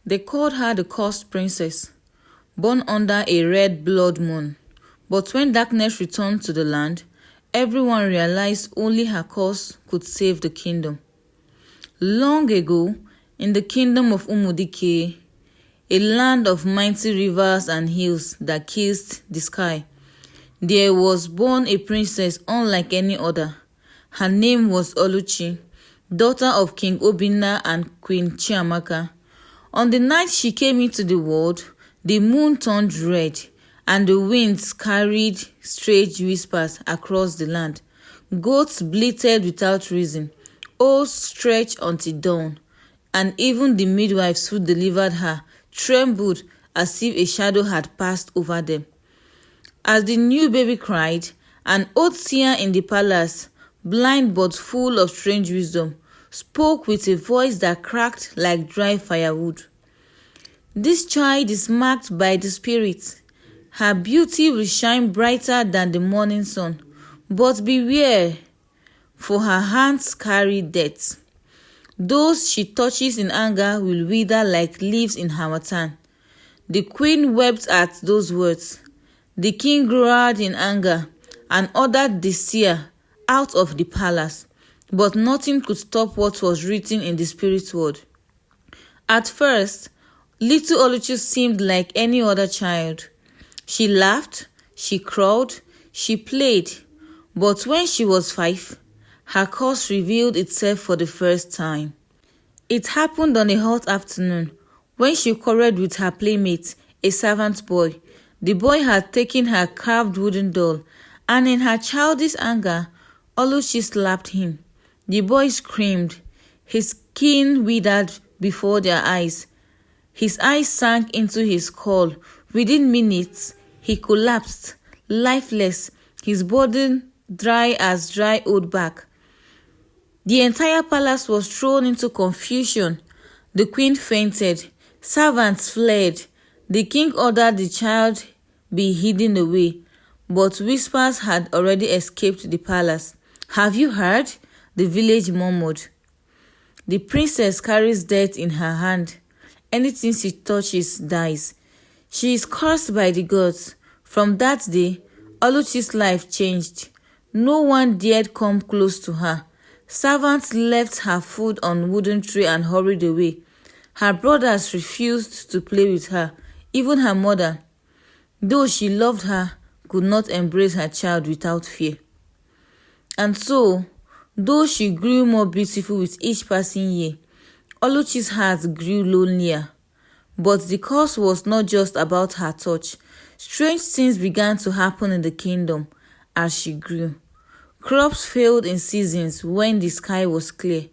They called her the cursed princess, born under a red blood moon. But when darkness returned to the land, everyone realized only her curse could save the kingdom. Long ago, in the kingdom of Umudike, a land of mighty rivers and hills that kissed the sky, there was born a princess unlike any other. Her name was Oluchi, daughter of King Obinna and Queen Chiamaka. On the night she came into the world, the moon turned red, and the winds carried strange whispers across the land. Goats bleated without reason, owls stretched until dawn, and even the midwives who delivered her trembled as if a shadow had passed over them. As the new baby cried, an old seer in the palace, blind but full of strange wisdom, spoke with a voice that cracked like dry firewood. This child is marked by the spirit. Her beauty will shine brighter than the morning sun. But beware, for her hands carry death. Those she touches in anger will wither like leaves in harmattan. The queen wept at those words. The king roared in anger and ordered the seer out of the palace. But nothing could stop what was written in the spirit world. At first, little Oluchi seemed like any other child. She laughed, she crawled, she played. But when she was 5, her curse revealed itself for the first time. It happened on a hot afternoon when she quarreled with her playmate, a servant boy. The boy had taken her carved wooden doll, and in her childish anger, Oluchi slapped him. The boy screamed. His skin withered before their eyes. His eyes sank into his skull. Within minutes, he collapsed, lifeless, his body dry as dry old bark. The entire palace was thrown into confusion. The queen fainted. Servants fled. The king ordered the child be hidden away, but whispers had already escaped the palace. "Have you heard?" the village murmured. "The princess carries death in her hand. Anything she touches dies. She is cursed by the gods." From that day, Oluchi's life changed. No one dared come close to her. Servants left her food on wooden tray and hurried away. Her brothers refused to play with her. Even her mother, though she loved her, could not embrace her child without fear. And so, though she grew more beautiful with each passing year, Oluchi's heart grew lonelier. But the curse was not just about her touch. Strange things began to happen in the kingdom as she grew. Crops failed in seasons when the sky was clear.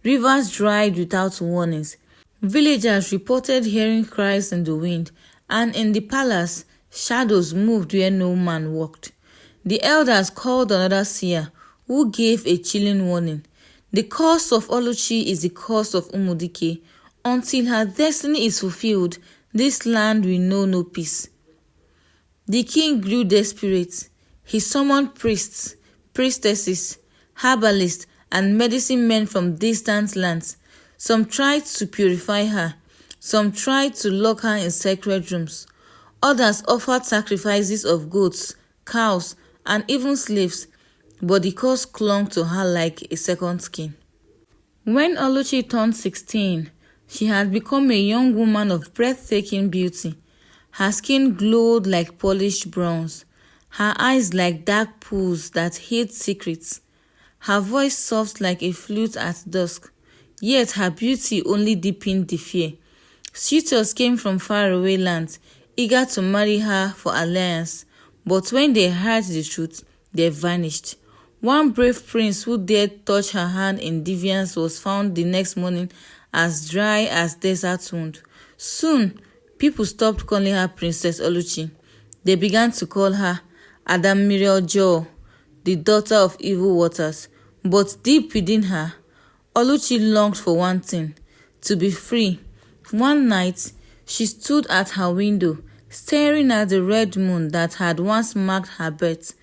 Rivers dried without warnings. Villagers reported hearing cries in the wind, and in the palace, shadows moved where no man walked. The elders called another seer, who gave a chilling warning. The curse of Oluchi is the curse of Umudike. Until her destiny is fulfilled, this land will know no peace. The king grew desperate. He summoned priests, priestesses, herbalists, and medicine men from distant lands. Some tried to purify her. Some tried to lock her in sacred rooms. Others offered sacrifices of goats, cows, and even slaves, but the curse clung to her like a second skin. When Oluchi turned 16, she had become a young woman of breathtaking beauty. Her skin glowed like polished bronze, her eyes like dark pools that hid secrets, her voice soft like a flute at dusk. Yet her beauty only deepened the fear. Suitors came from faraway lands, eager to marry her for alliance, but when they heard the truth, they vanished. One brave prince who dared touch her hand in defiance was found the next morning as dry as desert wound. Soon, people stopped calling her Princess Oluchi. They began to call her Adammiriojo, the daughter of evil waters. But deep within her, Oluchi longed for one thing, to be free. One night, she stood at her window, staring at the red moon that had once marked her birth,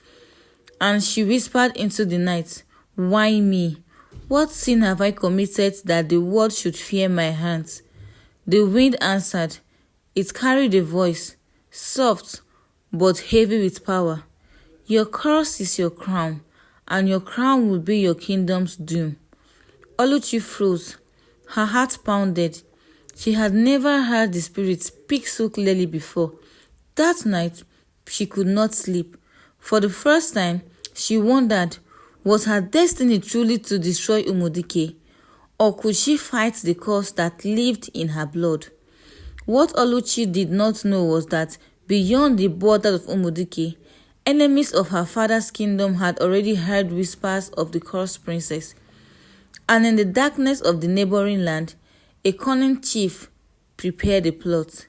and she whispered into the night, "Why me? What sin have I committed that the world should fear my hands?" The wind answered. It carried a voice, soft but heavy with power. Your curse is your crown, and your crown will be your kingdom's doom. Oluchi froze. Her heart pounded. She had never heard the spirit speak so clearly before. That night, she could not sleep. For the first time, she wondered, was her destiny truly to destroy Umudike, or could she fight the curse that lived in her blood? What Oluchi did not know was that beyond the borders of Umudike, enemies of her father's kingdom had already heard whispers of the cursed princess. And in the darkness of the neighboring land, a cunning chief prepared a plot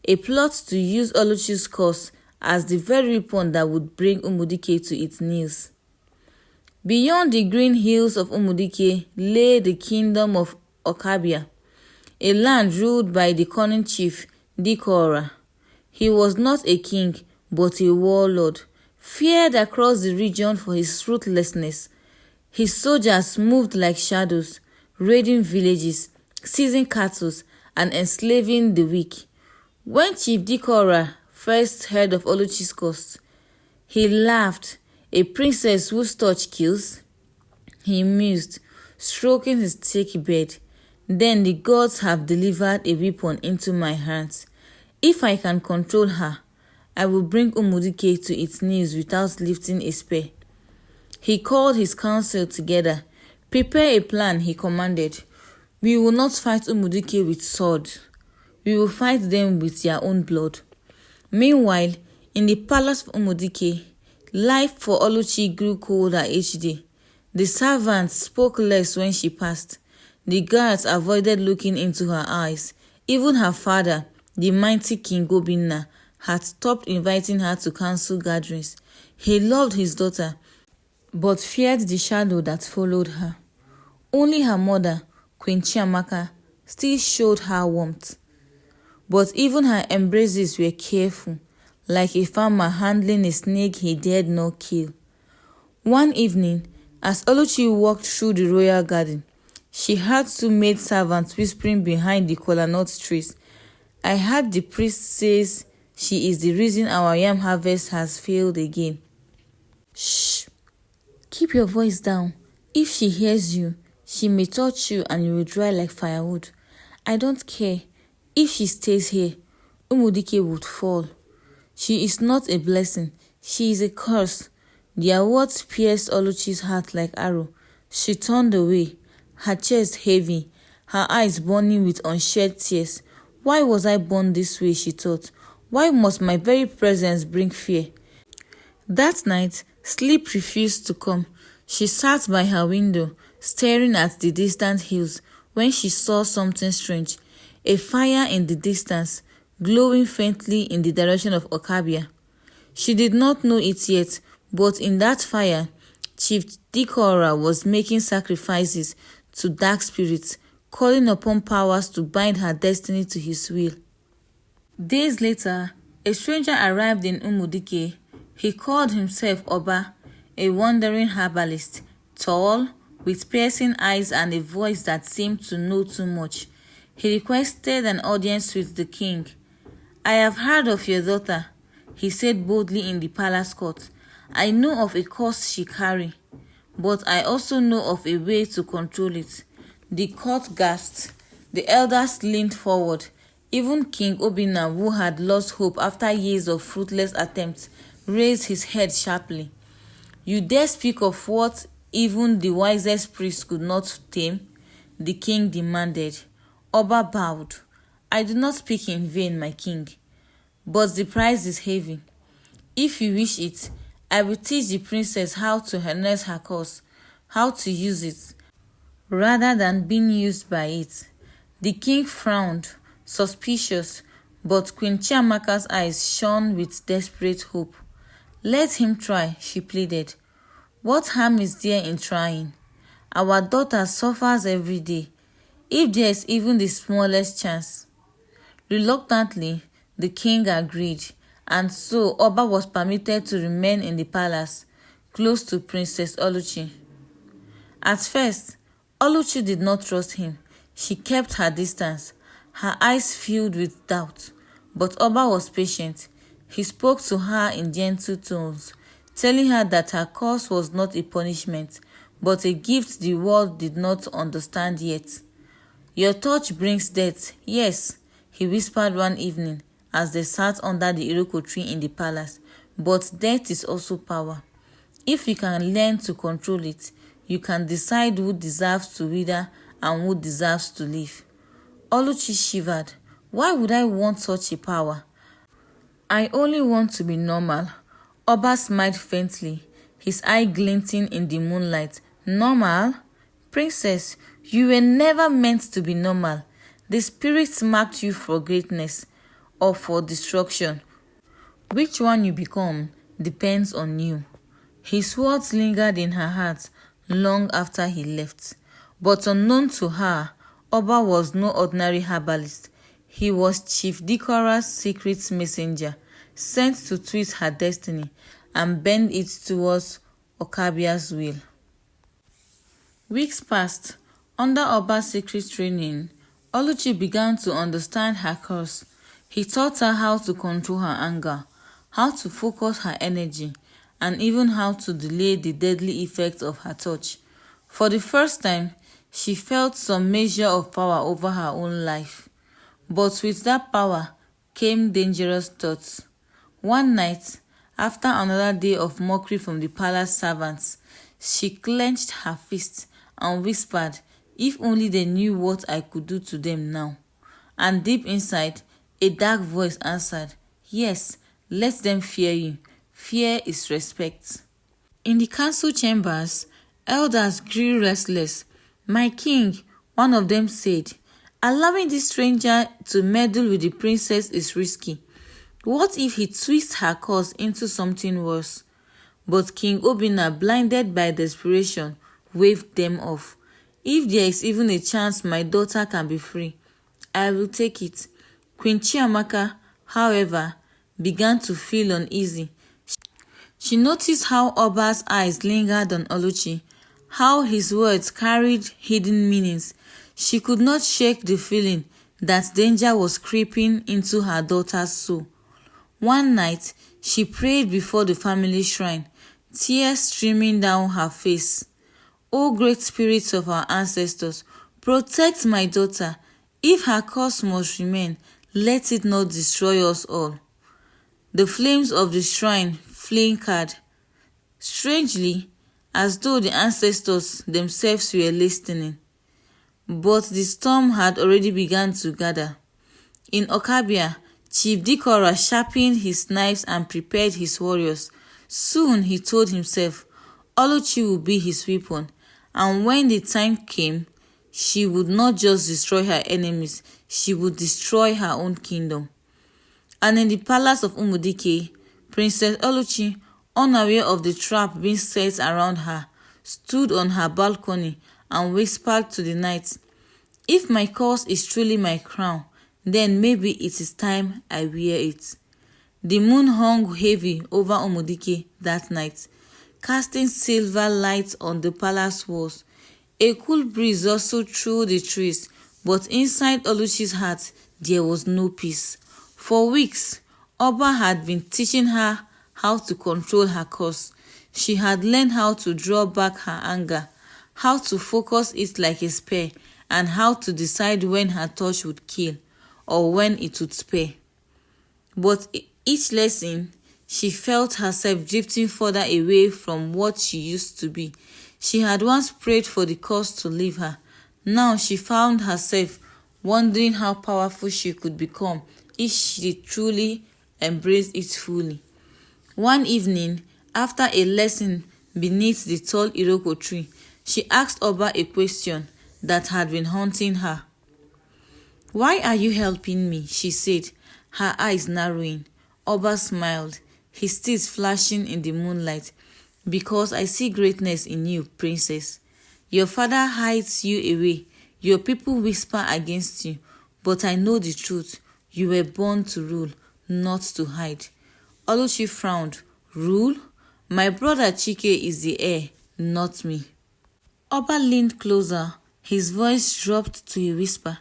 to use Oluchi's curse as the very weapon that would bring Umudike to its knees. Beyond the green hills of Umudike lay the kingdom of Okabia, a land ruled by the cunning chief Dikora. He was not a king, but a warlord, feared across the region for his ruthlessness. His soldiers moved like shadows, raiding villages, seizing cattle, and enslaving the weak. When Chief Dikora first heard of Oluchi's curse, he laughed. A princess whose touch kills? He mused, stroking his thick beard. Then the gods have delivered a weapon into my hands. If I can control her, I will bring Umudike to its knees without lifting a spear. He called his council together. Prepare a plan, he commanded. We will not fight Umudike with sword. We will fight them with their own blood. Meanwhile, in the palace of Umudike, life for Oluchi grew colder each day. The servants spoke less when she passed. The guards avoided looking into her eyes. Even her father, the mighty King Obinna, had stopped inviting her to council gatherings. He loved his daughter, but feared the shadow that followed her. Only her mother, Queen Chiamaka, still showed her warmth. But even her embraces were careful, like a farmer handling a snake he dared not kill. One evening, as Oluchi walked through the royal garden, she heard two maidservants whispering behind the kola-nut trees. I heard the priest says she is the reason our yam harvest has failed again. Shh! Keep your voice down. If she hears you, she may touch you and you will dry like firewood. I don't care. If she stays here, Umudike would fall. She is not a blessing. She is a curse. Their words pierced Oluchi's heart like arrow. She turned away, her chest heavy, her eyes burning with unshed tears. Why was I born this way, she thought. Why must my very presence bring fear? That night, sleep refused to come. She sat by her window, staring at the distant hills, when she saw something strange. A fire in the distance, glowing faintly in the direction of Okabia. She did not know it yet, but in that fire, Chief Dikora was making sacrifices to dark spirits, calling upon powers to bind her destiny to his will. Days later, a stranger arrived in Umudike. He called himself Oba, a wandering herbalist, tall, with piercing eyes and a voice that seemed to know too much. He requested an audience with the king. I have heard of your daughter, he said boldly in the palace court. I know of a curse she carries, but I also know of a way to control it. The court gasped. The elders leaned forward. Even King Obinna, who had lost hope after years of fruitless attempts, raised his head sharply. You dare speak of what even the wisest priest could not tame? The king demanded. Oba bowed. I do not speak in vain, my king, but the price is heavy. If you wish it, I will teach the princess how to harness her curse, how to use it, rather than being used by it. The king frowned, suspicious, but Queen Chiamaka's eyes shone with desperate hope. Let him try, she pleaded. What harm is there in trying? Our daughter suffers every day, if there is even the smallest chance. Reluctantly, the king agreed, and so Oba was permitted to remain in the palace, close to Princess Oluchi. At first, Oluchi did not trust him. She kept her distance. her eyes filled with doubt. But Oba was patient. He spoke to her in gentle tones, telling her that her curse was not a punishment, but a gift the world did not understand yet. "Your touch brings death, yes," he whispered one evening as they sat under the iroko tree in the palace, "but death is also power. If you can learn to control it, you can decide who deserves to wither and who deserves to live." Oluchi shivered. "Why would I want such a power? I only want to be normal." Oba smiled faintly, his eye glinting in the moonlight. "Normal? Princess, you were never meant to be normal. The spirits marked you for greatness or for destruction. Which one you become depends on you." His words lingered in her heart long after he left. But unknown to her, Oba was no ordinary herbalist. He was Chief Dikora's secret messenger, sent to twist her destiny and bend it towards Okabia's will. Weeks passed. Under Oba's secret training, Oluchi began to understand her curse. He taught her how to control her anger, how to focus her energy, and even how to delay the deadly effects of her touch. For the first time, she felt some measure of power over her own life. But with that power came dangerous thoughts. One night, after another day of mockery from the palace servants, she clenched her fist and whispered, "If only they knew what I could do to them now." And deep inside, a dark voice answered, "Yes, let them fear you. Fear is respect." In the council chambers, elders grew restless. "My king," one of them said, "allowing this stranger to meddle with the princess is risky. What if he twists her cause into something worse?" But King Obinna, blinded by desperation, waved them off. "If there is even a chance my daughter can be free, I will take it." Queen Chiamaka, however, began to feel uneasy. She noticed how Oba's eyes lingered on Oluchi, how his words carried hidden meanings. She could not shake the feeling that danger was creeping into her daughter's soul. One night, she prayed before the family shrine, tears streaming down her face. "O great spirits of our ancestors, protect my daughter. If her curse must remain, let it not destroy us all." The flames of the shrine flickered, strangely, as though the ancestors themselves were listening. But the storm had already begun to gather. In Okabia, Chief Dikora sharpened his knives and prepared his warriors. Soon, he told himself, Oluchi would be his weapon, and when the time came, she would not just destroy her enemies, she would destroy her own kingdom. And in the palace of Umudike, Princess Oluchi, unaware of the trap being set around her, stood on her balcony and whispered to the night, "If my curse is truly my crown, then maybe it is time I wear it." The moon hung heavy over Umudike that night, casting silver light on the palace walls. A cool breeze rustled through the trees, but inside Oluchi's heart there was no peace. For weeks, Oba had been teaching her how to control her curse. She had learned how to draw back her anger, how to focus it like a spear, and how to decide when her touch would kill or when it would spare. But each lesson, she felt herself drifting further away from what she used to be. She had once prayed for the curse to leave her. Now she found herself wondering how powerful she could become if she truly embraced it fully. One evening, after a lesson beneath the tall Iroko tree, she asked Oba a question that had been haunting her. "Why are you helping me?" she said, her eyes narrowing. Oba smiled, his teeth flashing in the moonlight. "Because I see greatness in you, princess. Your father hides you away. Your people whisper against you. But I know the truth. You were born to rule, not to hide." Oluchi frowned. "Rule? My brother Chike is the heir, not me." Oba leaned closer. His voice dropped to a whisper.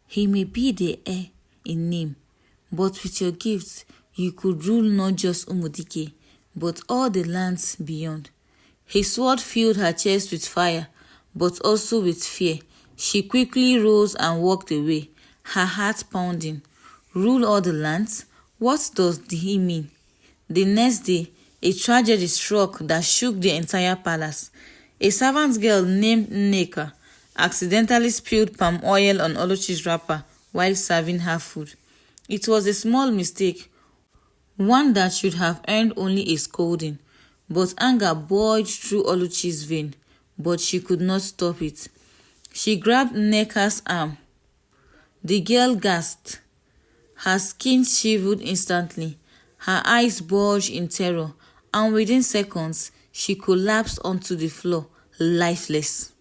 He may be the heir in name, but with your gifts, you could rule not just Umudike, but all the lands beyond. His sword filled her chest with fire, but also with fear. She quickly rose and walked away, her heart pounding. Rule all the lands? What does he mean? The next day, a tragedy struck that shook the entire palace. A servant girl named Nneka accidentally spilled palm oil on Oluchi's wrapper while serving her food. It was a small mistake, one that should have earned only a scolding, but anger boiled through Oluchi's vein, but she could not stop it. She grabbed Nneka's arm. The girl gasped. Her skin shivered instantly, her eyes bulged in terror, and within seconds, she collapsed onto the floor, lifeless.